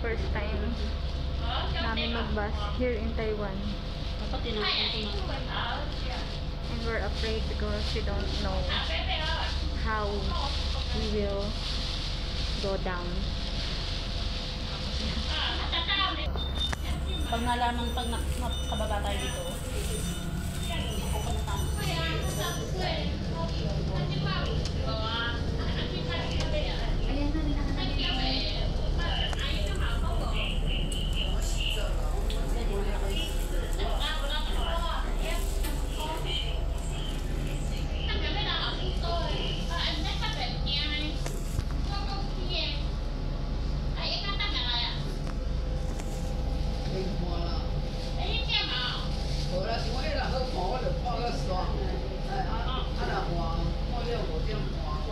First time namin mag-bus here in Taiwan. And we're afraid because we don't know how we will go down. Pag nalaman, pag nakababa tayo dito,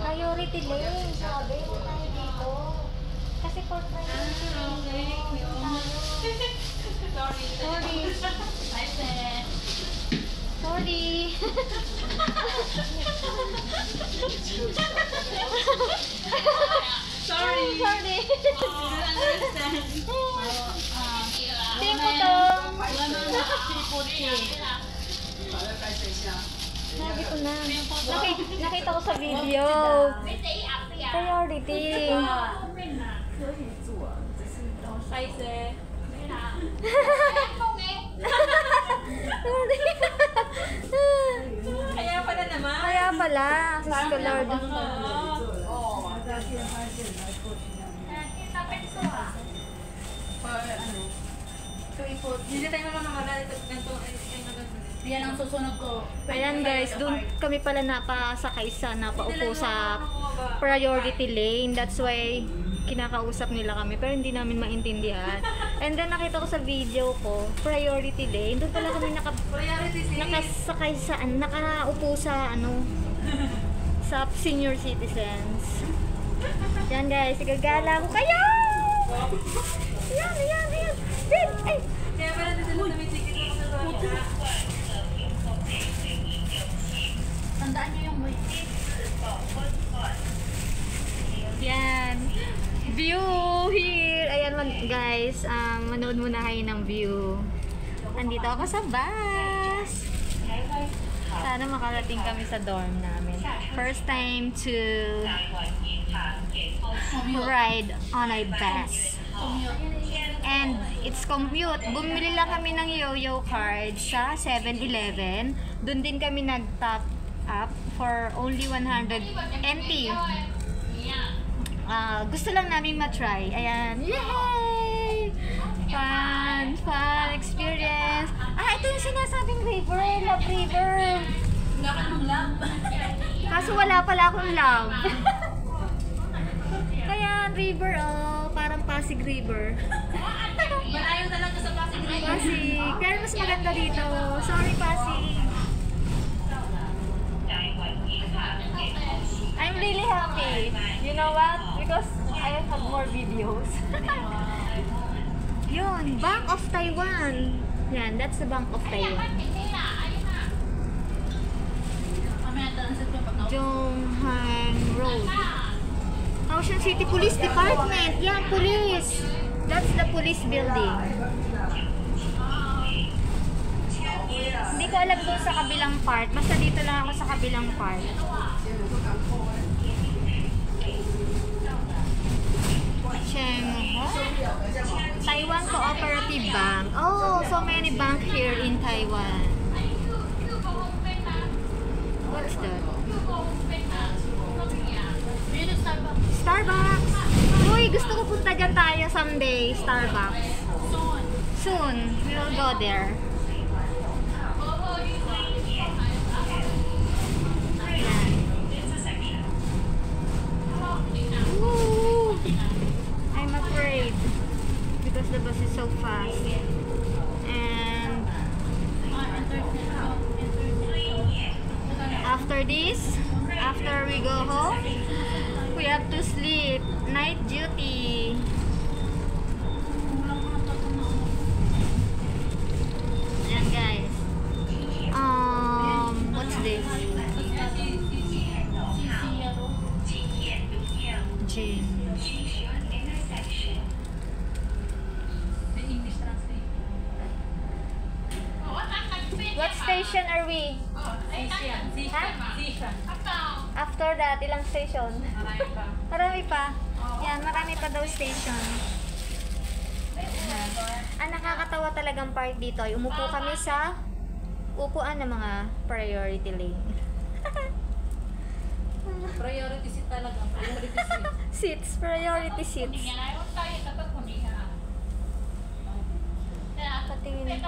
Priority lane, sabi mo tayo dito. Kasi for priority lane. Sorry. Sorry. Tingko to. Sabi ko na. Nakita ko sa video. Priority. Kaya pala naman. Kaya pala. Sus ko Lord. Hindi tayo mamamala. Yan ang susunod ko. Ayan guys, doon kami pala napasakay sa napaupo sa priority lane. That's why kinakausap nila kami pero hindi namin maintindihan. And then nakita ko sa video ko, priority lane. Doon pala kami nakasakay sa nakaupo sa sa senior citizens. Yan guys, igagala ko kayo! Yan. Ay! Kaya pala dito na may ticket ako sa baba. Tandaan niyo yung waiting. Yan. View here. Ayan guys, manood muna kayo ng view. Andito ako sa bus. Sana makarating kami sa dorm namin. First time to ride on a bus. And it's commute. Bumili lang kami ng yo-yo card sa 7-Eleven. Doon din kami nag-top up for only 100 NT. Gusto lang namin matry. Ayan. Yay! Fun experience. Ito yung sinasabing river. Love river. Wala ka ng love. Kaso wala pala akong love. Kaya river, parang Pasig River. Malayo talaga sa Pasig River. Pasig. Pero mas maganda dito. Sorry, Pasig. I'm really happy. You know what? Because I have more videos. Yun, Bank of Taiwan. Yan, that's the Bank of Taiwan. Zhonghang Road. Ocean City Police Department. Yan, police. That's the police building. Hindi ko alam doon sa kabilang part. Basta dito lang ako sa kabilang part. Chengho. Taiwan Cooperative Bank. Oh, so many bank here in Taiwan. What's that? Starbucks. Uy, gusto ko punta dyan tayo someday. Starbucks. Soon. We will go there. Woo! I'm afraid because the bus is so fast. And after this, after we go home, we have to sleep. Night duty. Ayan guys. What's this? Jin. station are we? Sishan. After that, ilang station? Marami pa. Marami pa. Yan, marami pa daw station. Ang nakakatawa talagang part dito ay umupo kami sa upuan ng mga priority lane. Priority seat talaga. Priority seat. Seats, priority seats. Patingin.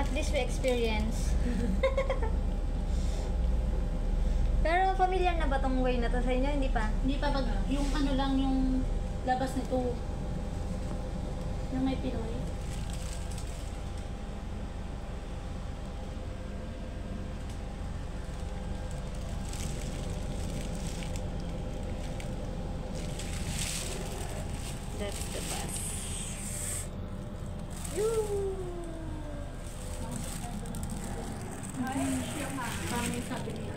At least we experience. Pero familiar na ba tong way na to sa inyo? Hindi pa? Hindi pa pag yung ano lang yung labas nito. Yung may Pinoy. That's the bus. Kami sabi niya.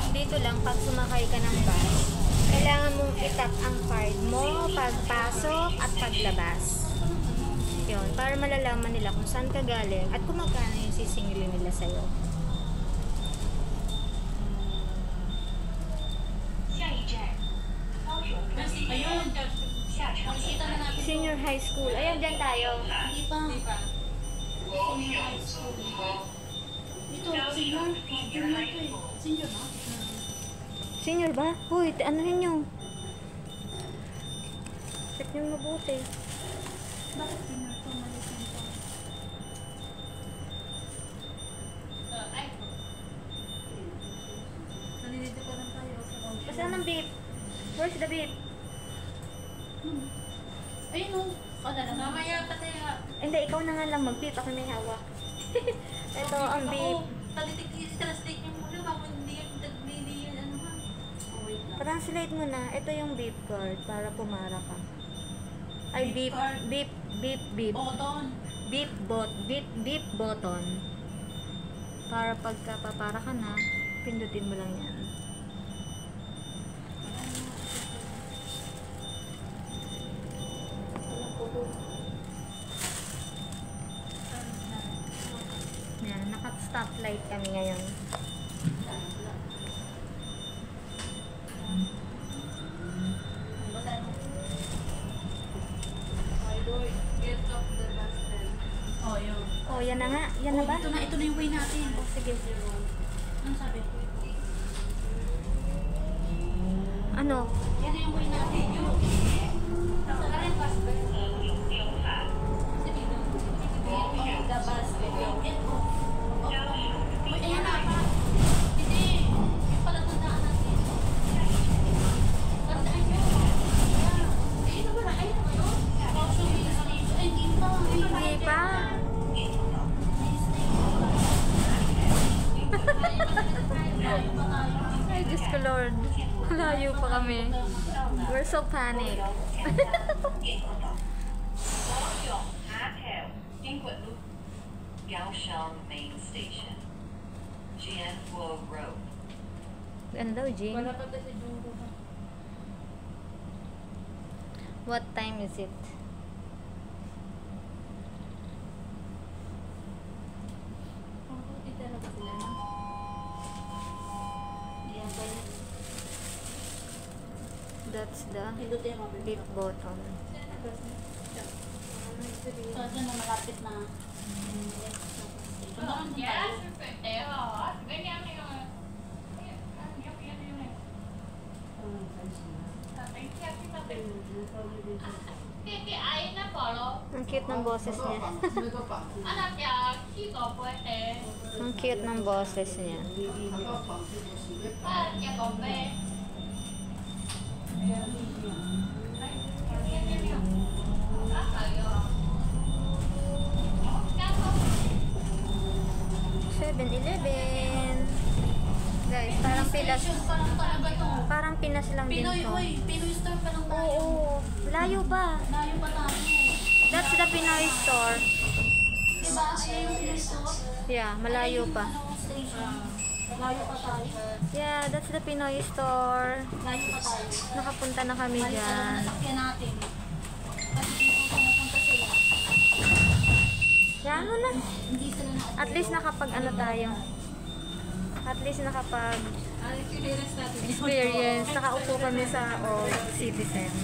Dito lang, pag sumakay ka ng bus, kailangan mong itap ang card mo pagpasok at paglabas. Yun, para malalaman nila kung saan ka galing at kung magkano yung sisingilin nila sa'yo. Ayun. Nakikita na natin. Senior high school. Ayun, dyan tayo. Hindi pa. Senior high school. Ito, senior. Senior na ito eh. Senior ba? Senior ba? Uy, anuhin nyo. Check nyo mabuti. Bakit senior ito? Mali ito. Nalilito pa lang tayo sa ocean. Basta ng beep. Where's the beep? Ayun o. Mamaya pa tayo. Hindi, ikaw na nga lang mag-beep. Ako may hawak. Ito ang beep. Translate niyo muna bago hindi yun ano ha. Oh, wait lang. Translate mo na. Ito yung beep card para pumara ka. Ay, beep, Beep card. beep, beep, beep. Button. Beep button. Para pagka papara ka na, pindutin mo lang yan. Yan, naka-stoplight kami ngayon. Get off the bus then. Oh, yun. Oh, yan na nga. Yan na ba? Ito na yung way natin. Oh, sige. Ano sabi? Ano? Yan na yung way natin. Yun. Sa karin bus ba? The bus. Uy, ayan na pa. Hindi. Yung pala tandaan natin. Tandaan nyo. Ayun na wala. Ayun na yun. Ay, hindi pa. Hindi pa. Ay, Diyos ko Lord. Layo pa kami. We're so panic. Main Station, Jianguo Road. Ano daw, Jing? Wala pa tayo sa Juro. What time is it? Ang puti talaga sila na. Ayan pa yun. That's the Pindutin mo. beep button. So, ito na malapit na. Next na station. Puntahan din tayo. Ang cute ng boses niya. Ang cute ng boses niya. Guys, parang Pinas. Station pa lang talaga to. Parang Pinas lang din Pinoy, to. oy, Pinoy store pa lang tayo. Oo. Layo ba? Layo pa tayo. That's the Pinoy store. Diba, ayun yung Pinoy store? Yeah, malayo pa. Ano, station. Layo pa tayo. Yeah, that's the Pinoy store. Layo pa tayo. Nakapunta na kami Balik na lang dyan. nasakyan natin. Kasi dito pumupunta sila. Yeah, ano na? Hindi sila na. At least nakapag ano tayo. At least nakapag Experience natin. experience. Nakaupo kami sa Old Citizens.